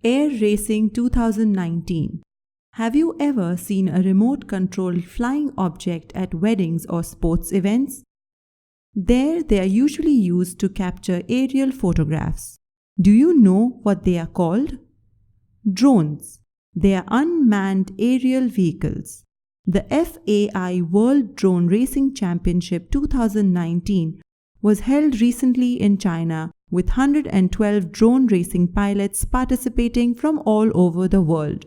Air Racing 2019. Have you ever seen a remote-controlled flying object at weddings or sports events? There, they are usually used to capture aerial photographs. Do you know what they are called? Drones. They are unmanned aerial vehicles. The FAI World Drone Racing Championship 2019 was held recently in China with 112 drone racing pilots participating from all over the world.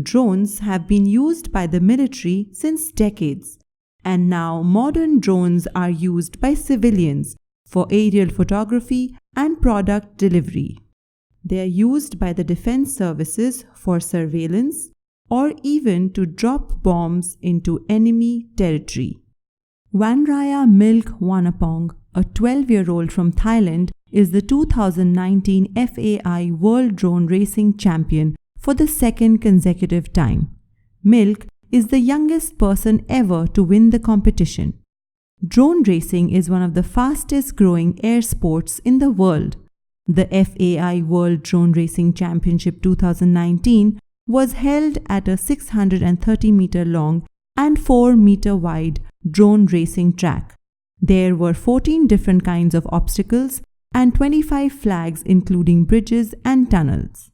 Drones have been used by the military since decades, and now modern drones are used by civilians for aerial photography and product delivery. They are used by the defense services for surveillance or even to drop bombs into enemy territory. Vanraya Milk Wanapong, a 12-year-old from Thailand, is the 2019 FAI World Drone Racing Champion for the second consecutive time. Milk is the youngest person ever to win the competition. Drone racing is one of the fastest growing air sports in the world. The FAI World Drone Racing Championship 2019 was held at a 630-meter long and 4-meter wide drone racing track. There were 14 different kinds of obstacles and 25 flags including bridges and tunnels.